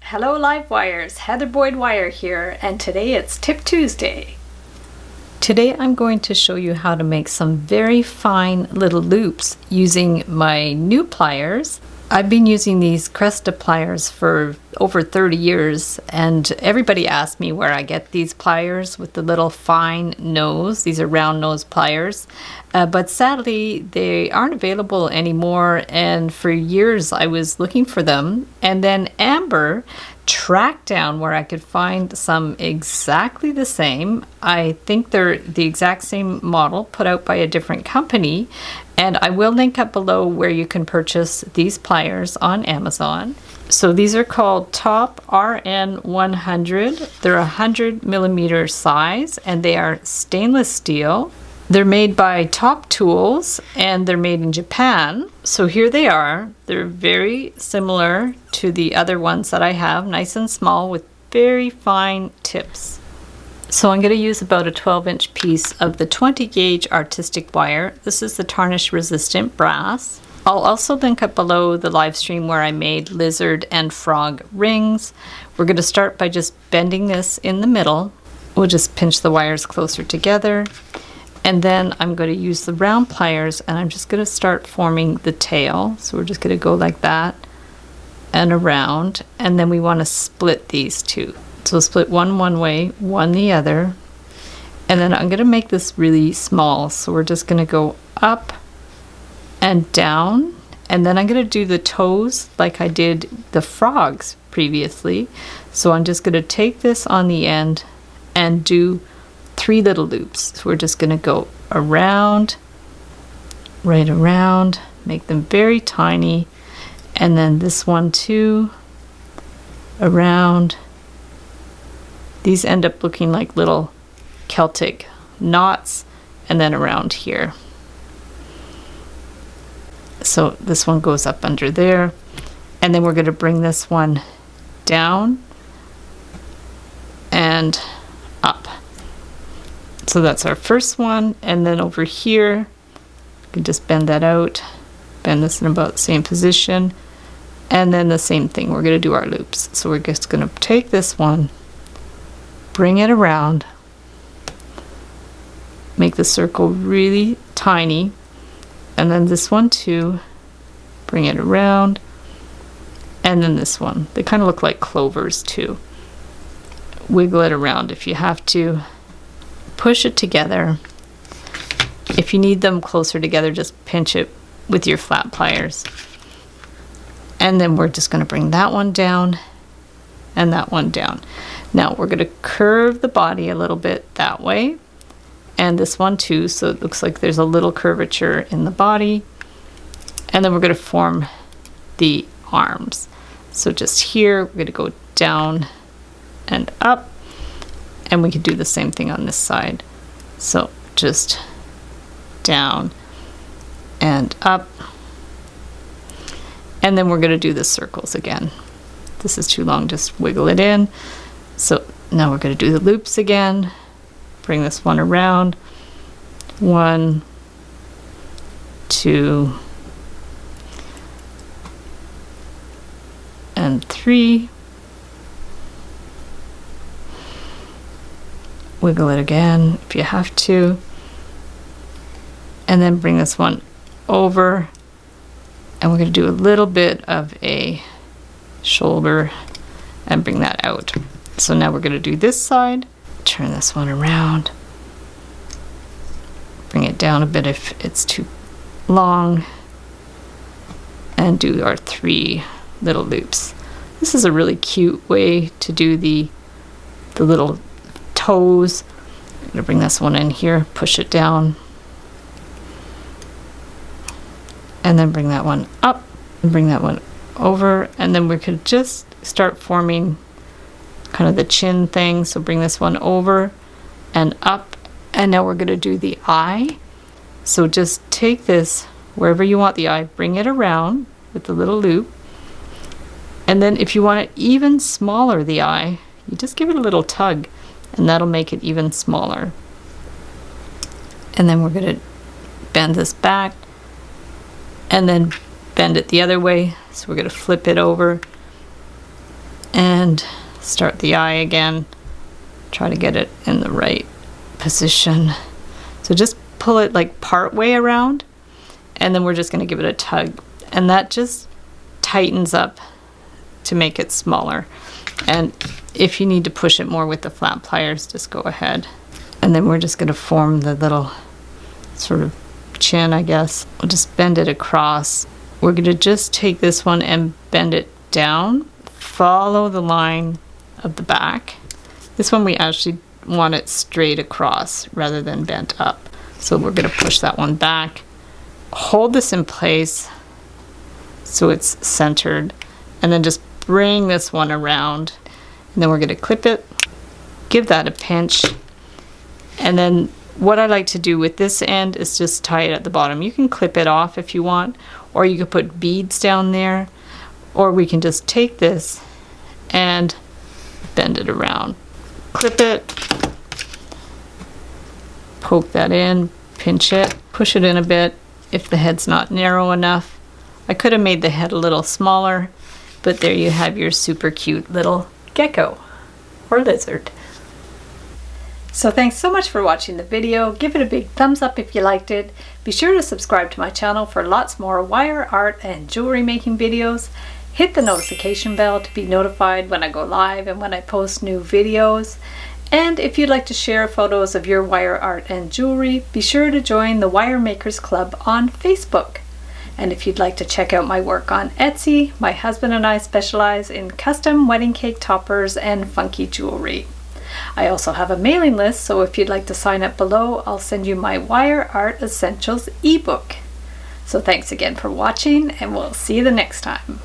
Hello Live Wires, Heather Boyd Wire here, and today it's Tip Tuesday. Today I'm going to show you how to make some very fine little loops using my new pliers. I've been using these Cresta pliers for over 30 years, and everybody asks me where I get these pliers with the little fine nose. These are round nose pliers, but sadly they aren't available anymore, and for years I was looking for them, and then Amber tracked down where I could find some exactly the same. I think they're the exact same model put out by a different company, and I will link up below where you can purchase these pliers on Amazon. So these are called Top RN100. They're 100mm size and they are stainless steel. They're made by Top Tools and they're made in Japan. So here they are. They're very similar to the other ones that I have, nice and small with very fine tips. So I'm going to use about a 12-inch piece of the 20 gauge artistic wire. This is the tarnish resistant brass. I'll also link up below the live stream where I made lizard and frog rings. We're going to start by just bending this in the middle. We'll just pinch the wires closer together. And then I'm going to use the round pliers and I'm just going to start forming the tail. So we're just going to go like that and around. And then we want to split these two. So split one way, one the other. And then I'm going to make this really small. So we're just going to go up and down. And then I'm going to do the toes like I did the frogs previously. So I'm just going to take this on the end and do 3 little loops. So we're just going to go around, right around, make them very tiny. And then this one too, around. These end up looking like little Celtic knots, and then around here. So this one goes up under there, and then we're going to bring this one down and up. So that's our first one, and then over here, you can just bend that out, bend this in about the same position, and then the same thing, we're going to do our loops. So we're just going to take this one, bring it around, make the circle really tiny, and then this one too, bring it around, and then this one. They kind of look like clovers too. Wiggle it around if you have to. Push it together. If you need them closer together, just pinch it with your flat pliers. And then we're just going to bring that one down and that one down. Now we're going to curve the body a little bit that way, and this one too, so it looks like there's a little curvature in the body. And then we're going to form the arms. So just here, we're going to go down and up, and we can do the same thing on this side. So just down and up, and then we're going to do the circles again. This is too long, just wiggle it in. So now we're going to do the loops again. Bring this one around. 1, 2, and 3. Wiggle it again if you have to. And then bring this one over. And we're going to do a little bit of a shoulder and bring that out. So now we're going to do this side, turn this one around, bring it down a bit if it's too long, and do our 3 little loops. This is a really cute way to do the little toes. I'm going to bring this one in here, push it down, and then bring that one up, and bring that one over, and then we could just start forming kind of the chin thing. So bring this one over and up, and now we're going to do the eye. So just take this wherever you want the eye, bring it around with the little loop, and then if you want it even smaller, the eye, you just give it a little tug and that'll make it even smaller. And then we're going to bend this back and then bend it the other way. So we're going to flip it over and start the eye again. Try to get it in the right position. So just pull it like part way around, and then we're just going to give it a tug, and that just tightens up to make it smaller. And if you need to push it more with the flat pliers, just go ahead. And then we're just going to form the little sort of chin, I guess. We'll just bend it across. We're going to just take this one and bend it down. Follow the line of the back. This one we actually want it straight across rather than bent up. So we're going to push that one back. Hold this in place so it's centered, and then just bring this one around, and then we're going to clip it, give that a pinch, and then what I like to do with this end is just tie it at the bottom. You can clip it off if you want, or you could put beads down there, or we can just take this and bend it around. Clip it, poke that in, pinch it, push it in a bit if the head's not narrow enough. I could have made the head a little smaller, but there you have your super cute little gecko or lizard. So thanks so much for watching the video. Give it a big thumbs up if you liked it. Be sure to subscribe to my channel for lots more wire art and jewelry making videos. Hit the notification bell to be notified when I go live and when I post new videos. And if you'd like to share photos of your wire art and jewelry, be sure to join the Wire Makers Club on Facebook. And if you'd like to check out my work on Etsy, my husband and I specialize in custom wedding cake toppers and funky jewelry. I also have a mailing list, so if you'd like to sign up below, I'll send you my Wire Art Essentials ebook. So thanks again for watching, and we'll see you the next time.